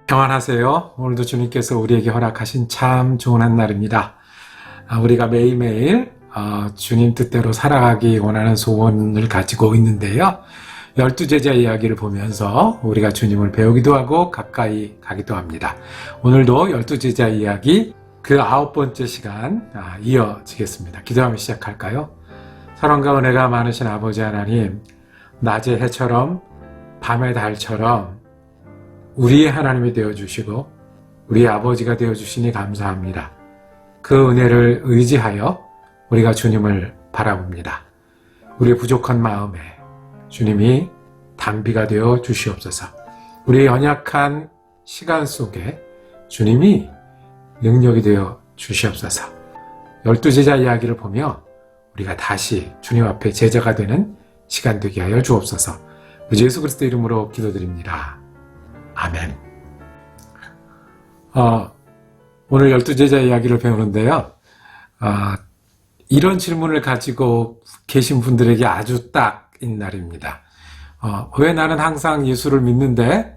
평안하세요. 오늘도 주님께서 우리에게 허락하신 참 좋은 한 날입니다. 우리가 매일매일 주님 뜻대로 살아가기 원하는 소원을 가지고 있는데요. 12제자 이야기를 보면서 우리가 주님을 배우기도 하고 가까이 가기도 합니다. 오늘도 12제자 이야기 그 9번째 시간 이어지겠습니다. 기도하며 시작할까요? 사랑과 은혜가 많으신 아버지 하나님, 낮의 해처럼 밤의 달처럼 우리의 하나님이 되어주시고 우리의 아버지가 되어주시니 감사합니다. 그 은혜를 의지하여 우리가 주님을 바라봅니다. 우리의 부족한 마음에 주님이 단비가 되어 주시옵소서. 우리의 연약한 시간 속에 주님이 능력이 되어 주시옵소서. 12제자 이야기를 보며 우리가 다시 주님 앞에 제자가 되는 시간 되게 하여 주옵소서. 우리 예수 그리스도 이름으로 기도드립니다. 아멘. 오늘 12제자 이야기를 배우는데요. 이런 질문을 가지고 계신 분들에게 아주 딱인 날입니다. 왜 나는 항상 예수를 믿는데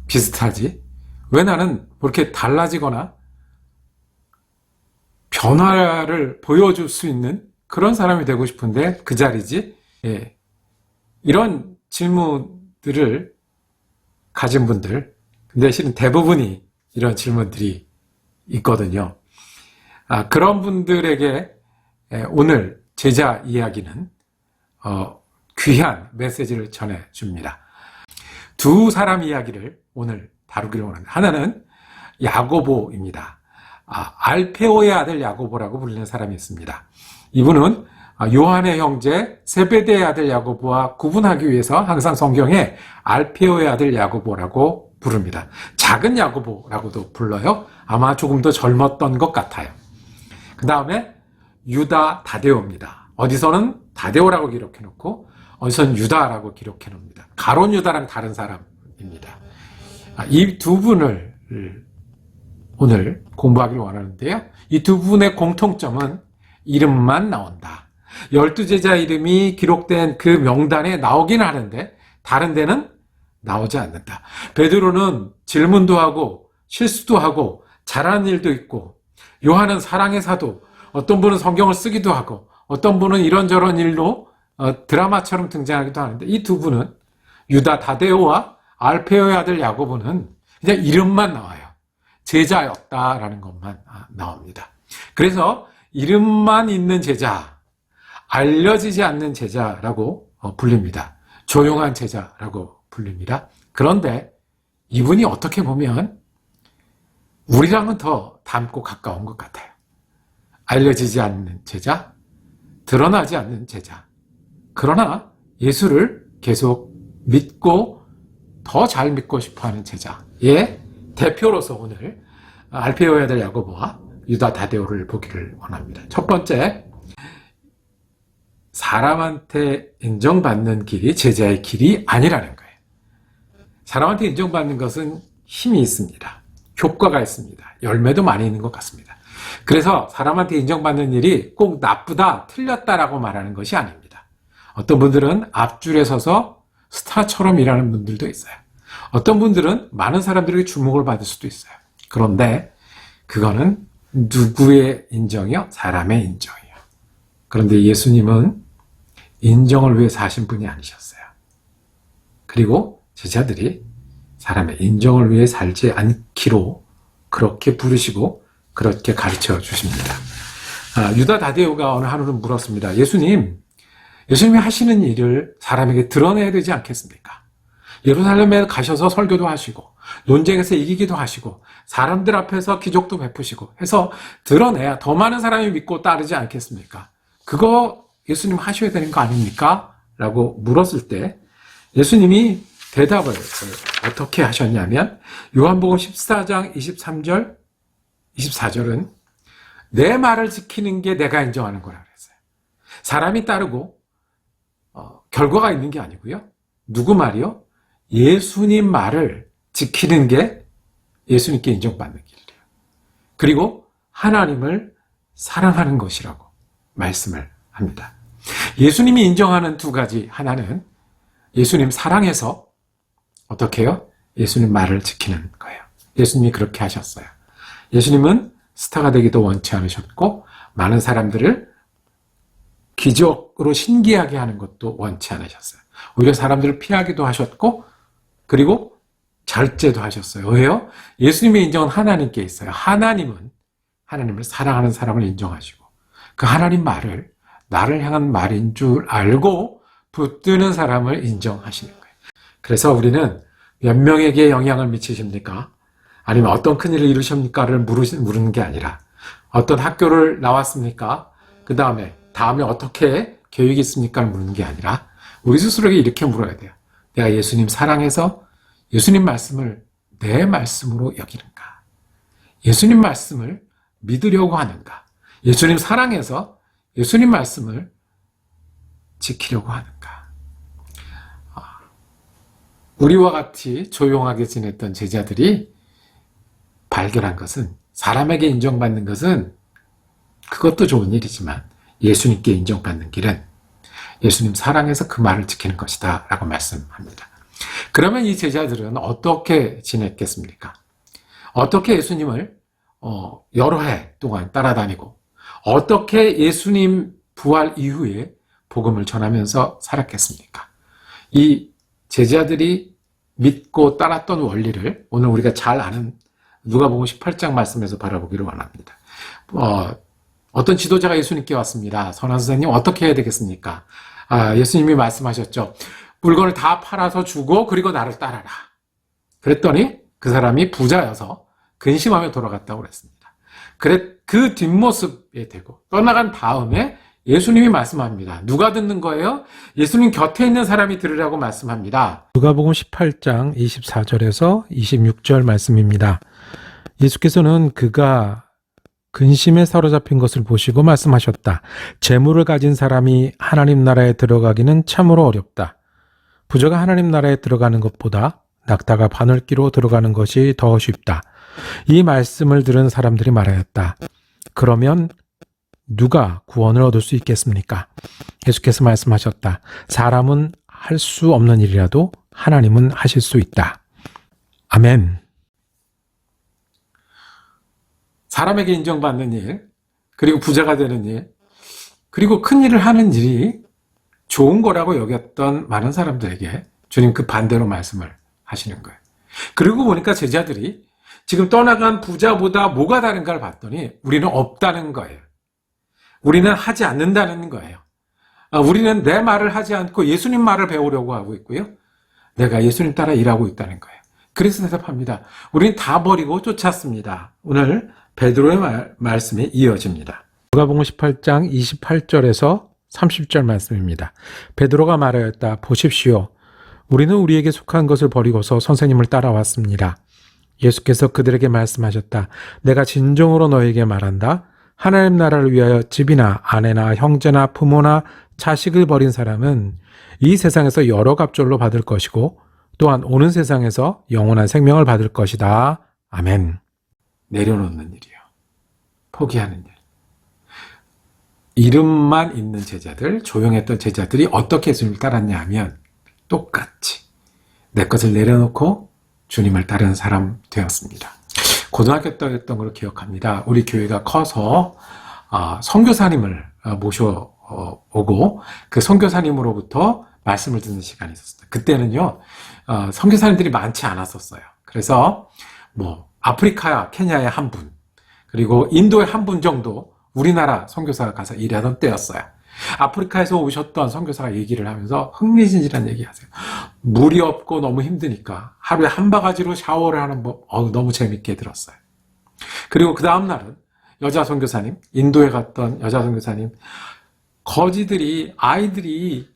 비슷하지? 왜 나는 그렇게 달라지거나 변화를 보여줄 수 있는 그런 사람이 되고 싶은데 그 자리지? 예. 이런 질문들을 가진 분들, 근데 실은 대부분이 이런 질문들이 있거든요. 그런 분들에게 오늘 제자 이야기는 귀한 메시지를 전해줍니다. 두 사람 이야기를 오늘 다루기를 원합니다. 하나는 야고보입니다. 알페오의 아들 야고보라고 불리는 사람이 있습니다. 이분은 요한의 형제 세베대의 아들 야고보와 구분하기 위해서 항상 성경에 알페오의 아들 야고보라고 부릅니다. 작은 야고보라고도 불러요. 아마 조금 더 젊었던 것 같아요. 그 다음에 유다 다데오입니다. 어디서는 다데오라고 기록해놓고 어디서는 유다라고 기록해놓습니다. 가론 유다랑 다른 사람입니다. 이 두 분을 오늘 공부하기를 원하는데요. 이 두 분의 공통점은 이름만 나온다. 12제자 이름이 기록된 그 명단에 나오긴 하는데 다른 데는 나오지 않는다. 베드로는 질문도 하고 실수도 하고 잘하는 일도 있고, 요한은 사랑의 사도, 어떤 분은 성경을 쓰기도 하고 어떤 분은 이런저런 일로 드라마처럼 등장하기도 하는데 이 두 분은 유다 다데오와 알페오의 아들 야고보는 그냥 이름만 나와요. 제자였다라는 것만 나옵니다. 그래서 이름만 있는 제자, 알려지지 않는 제자라고 불립니다. 조용한 제자라고 불립니다. 그런데 이분이 어떻게 보면 우리랑은 더 닮고 가까운 것 같아요. 알려지지 않는 제자, 드러나지 않는 제자. 그러나 예수를 계속 믿고 더 잘 믿고 싶어하는 제자의 대표로서 오늘 알페오의 아들 야고보와 유다 다데오를 보기를 원합니다. 첫 번째, 사람한테 인정받는 길이 제자의 길이 아니라는 거예요. 사람한테 인정받는 것은 힘이 있습니다. 효과가 있습니다. 열매도 많이 있는 것 같습니다. 그래서 사람한테 인정받는 일이 꼭 나쁘다, 틀렸다라고 말하는 것이 아닙니다. 어떤 분들은 앞줄에 서서 스타처럼 일하는 분들도 있어요. 어떤 분들은 많은 사람들에게 주목을 받을 수도 있어요. 그런데 그거는 누구의 인정이요? 사람의 인정이요. 그런데 예수님은 인정을 위해 사신 분이 아니셨어요. 그리고 제자들이 사람의 인정을 위해 살지 않기로 그렇게 부르시고 그렇게 가르쳐 주십니다. 유다 다데오가 어느 하루는 물었습니다. 예수님이 하시는 일을 사람에게 드러내야 되지 않겠습니까? 예루살렘에 가셔서 설교도 하시고 논쟁에서 이기기도 하시고 사람들 앞에서 기적도 베푸시고 해서 드러내야 더 많은 사람이 믿고 따르지 않겠습니까? 그거 예수님 하셔야 되는 거 아닙니까? 라고 물었을 때 예수님이 대답을 어떻게 하셨냐면 요한복음 14장 23절 24절은 내 말을 지키는 게 내가 인정하는 거라 그랬어요. 사람이 따르고 결과가 있는 게 아니고요. 누구 말이요? 예수님 말을 지키는 게 예수님께 인정받는 길이래요. 그리고 하나님을 사랑하는 것이라고 말씀을 합니다. 예수님이 인정하는 두 가지, 하나는 예수님 사랑해서 어떻게 해요? 예수님 말을 지키는 거예요. 예수님이 그렇게 하셨어요. 예수님은 스타가 되기도 원치 않으셨고 많은 사람들을 기적으로 신기하게 하는 것도 원치 않으셨어요. 오히려 사람들을 피하기도 하셨고 그리고 절제도 하셨어요. 왜요? 예수님의 인정은 하나님께 있어요. 하나님을 사랑하는 사람을 인정하시고 그 하나님 말을 나를 향한 말인 줄 알고 붙드는 사람을 인정하시는 거예요. 그래서 우리는 몇 명에게 영향을 미치십니까? 아니면 어떤 큰일을 이루십니까를 물는 게 아니라 어떤 학교를 나왔습니까? 그 다음에 어떻게 계획이 있습니까? 물는 게 아니라 우리 스스로에게 이렇게 물어야 돼요. 내가 예수님 사랑해서 예수님 말씀을 내 말씀으로 여기는가? 예수님 말씀을 믿으려고 하는가? 예수님 사랑해서 예수님 말씀을 지키려고 하는가? 우리와 같이 조용하게 지냈던 제자들이 발견한 것은 사람에게 인정받는 것은 그것도 좋은 일이지만 예수님께 인정받는 길은 예수님 사랑해서 그 말을 지키는 것이다 라고 말씀합니다. 그러면 이 제자들은 어떻게 지냈겠습니까? 어떻게 예수님을 여러 해 동안 따라다니고 어떻게 예수님 부활 이후에 복음을 전하면서 살았겠습니까? 이 제자들이 믿고 따랐던 원리를 오늘 우리가 잘 아는 누가복음 18장 말씀에서 바라보기를 원합니다. 어떤 지도자가 예수님께 왔습니다. 선한 선생님 어떻게 해야 되겠습니까? 예수님이 말씀하셨죠. 물건을 다 팔아서 주고 그리고 나를 따라라. 그랬더니 그 사람이 부자여서 근심하며 돌아갔다고 그랬습니다. 그 뒷모습에 대고 떠나간 다음에 예수님이 말씀합니다. 누가 듣는 거예요? 예수님 곁에 있는 사람이 들으라고 말씀합니다. 누가복음 18장 24절에서 26절 말씀입니다. 예수께서는 그가 근심에 사로잡힌 것을 보시고 말씀하셨다. 재물을 가진 사람이 하나님 나라에 들어가기는 참으로 어렵다. 부자가 하나님 나라에 들어가는 것보다 낙타가 바늘기로 들어가는 것이 더 쉽다. 이 말씀을 들은 사람들이 말하였다. 그러면 누가 구원을 얻을 수 있겠습니까? 예수께서 말씀하셨다. 사람은 할 수 없는 일이라도 하나님은 하실 수 있다. 아멘. 사람에게 인정받는 일, 그리고 부자가 되는 일, 그리고 큰 일을 하는 일이 좋은 거라고 여겼던 많은 사람들에게 주님 그 반대로 말씀을 하시는 거예요. 그리고 보니까 제자들이 지금 떠나간 부자보다 뭐가 다른가를 봤더니 우리는 없다는 거예요. 우리는 하지 않는다는 거예요. 우리는 내 말을 하지 않고 예수님 말을 배우려고 하고 있고요. 내가 예수님 따라 일하고 있다는 거예요. 그래서 대답합니다. 우리는 다 버리고 쫓았습니다. 오늘 베드로의 말씀이 이어집니다. 누가복음 18장 28절에서 30절 말씀입니다. 베드로가 말하였다. 보십시오. 우리는 우리에게 속한 것을 버리고서 선생님을 따라왔습니다. 예수께서 그들에게 말씀하셨다. 내가 진정으로 너에게 말한다. 하나님 나라를 위하여 집이나 아내나 형제나 부모나 자식을 버린 사람은 이 세상에서 여러 갑절로 받을 것이고 또한 오는 세상에서 영원한 생명을 받을 것이다. 아멘. 내려놓는 일이요. 포기하는 일. 이름만 있는 제자들, 조용했던 제자들이 어떻게 예수님을 따랐냐 하면 똑같이 내 것을 내려놓고 주님을 따르는 사람 되었습니다. 고등학교 때였던 걸 기억합니다. 우리 교회가 커서 선교사님을 모셔오고 그 선교사님으로부터 말씀을 듣는 시간이 있었어요. 그때는요 선교사님들이 많지 않았었어요. 그래서 아프리카, 케냐의 한 분, 그리고 인도의 한 분 정도 우리나라 선교사가 가서 일하던 때였어요. 아프리카에서 오셨던 선교사가 얘기를 하면서 흥미진진한 얘기하세요. 물이 없고 너무 힘드니까 하루에 한 바가지로 샤워를 하는 법, 너무 재밌게 들었어요. 그리고 그 다음 날은 여자 선교사님, 인도에 갔던 여자 선교사님, 아이들이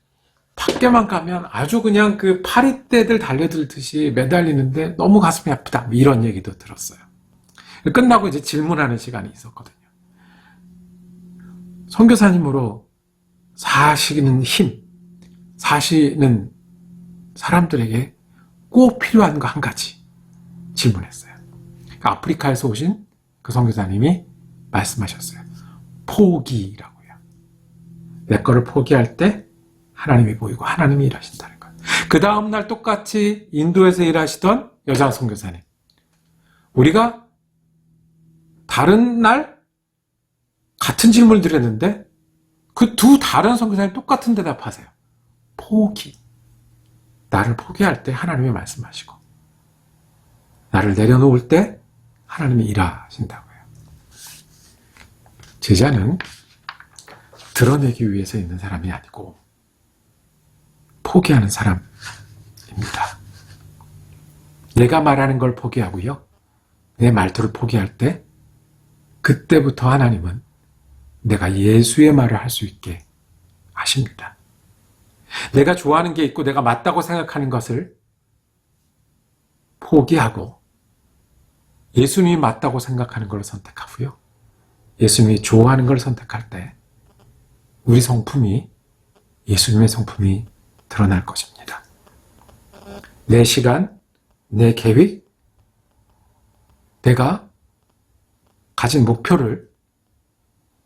밖에만 가면 아주 그냥 그 파리떼들 달려들듯이 매달리는데 너무 가슴이 아프다. 이런 얘기도 들었어요. 끝나고 이제 질문하는 시간이 있었거든요. 선교사님으로 사시는 힘, 사시는 사람들에게 꼭 필요한 거 한 가지 질문했어요. 아프리카에서 오신 그 선교사님이 말씀하셨어요. 포기라고요. 내 거를 포기할 때 하나님이 보이고 하나님이 일하신다는 거예요. 그 다음날 똑같이 인도에서 일하시던 여자 선교사님. 우리가 다른 날 같은 질문을 드렸는데 그 두 다른 선교사님 똑같은 대답하세요. 포기. 나를 포기할 때 하나님이 말씀하시고 나를 내려놓을 때 하나님이 일하신다고요. 제자는 드러내기 위해서 있는 사람이 아니고 포기하는 사람입니다. 내가 말하는 걸 포기하고요. 내 말투를 포기할 때 그때부터 하나님은 내가 예수의 말을 할 수 있게 하십니다. 내가 좋아하는 게 있고 내가 맞다고 생각하는 것을 포기하고 예수님이 맞다고 생각하는 걸 선택하고요. 예수님이 좋아하는 걸 선택할 때 우리 성품이 예수님의 성품이 드러날 것입니다. 내 시간, 내 계획, 내가 가진 목표를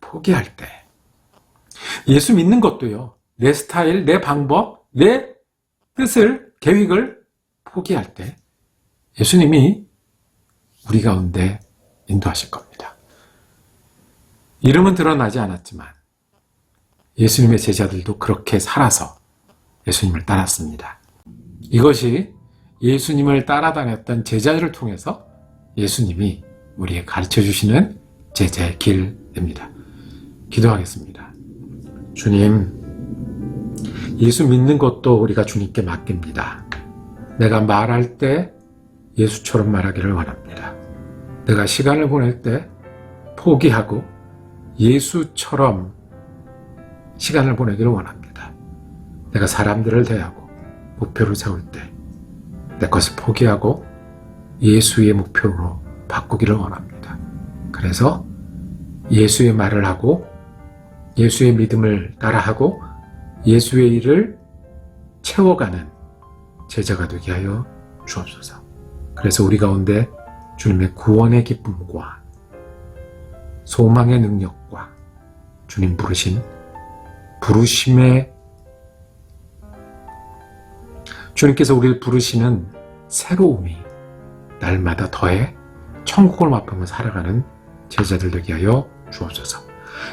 포기할 때 예수 믿는 것도요. 내 스타일, 내 방법, 내 뜻을, 계획을 포기할 때 예수님이 우리 가운데 인도하실 겁니다. 이름은 드러나지 않았지만 예수님의 제자들도 그렇게 살아서 예수님을 따랐습니다. 이것이 예수님을 따라다녔던 제자들을 통해서 예수님이 우리에게 가르쳐 주시는 제자의 길입니다. 기도하겠습니다. 주님, 예수 믿는 것도 우리가 주님께 맡깁니다. 내가 말할 때 예수처럼 말하기를 원합니다. 내가 시간을 보낼 때 포기하고 예수처럼 시간을 보내기를 원합니다. 내가 사람들을 대하고 목표를 세울 때 내 것을 포기하고 예수의 목표로 바꾸기를 원합니다. 그래서 예수의 말을 하고 예수의 믿음을 따라하고 예수의 일을 채워가는 제자가 되게 하여 주옵소서. 그래서 우리 가운데 주님의 구원의 기쁨과 소망의 능력과 주님 부르심의 주님께서 우리를 부르시는 새로움이 날마다 더해 천국을 맛보며 살아가는 제자들 되게 하여 주옵소서.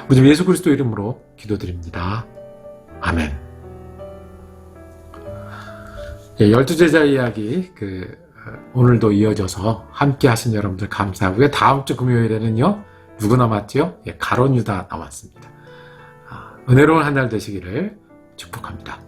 우리 주 예수 그리스도 이름으로 기도드립니다. 아멘. 12제자 이야기 오늘도 이어져서 함께 하신 여러분들 감사하고요. 다음 주 금요일에는요. 누구 남았죠? 가론 유다 남았습니다. 은혜로운 한 달 되시기를 축복합니다.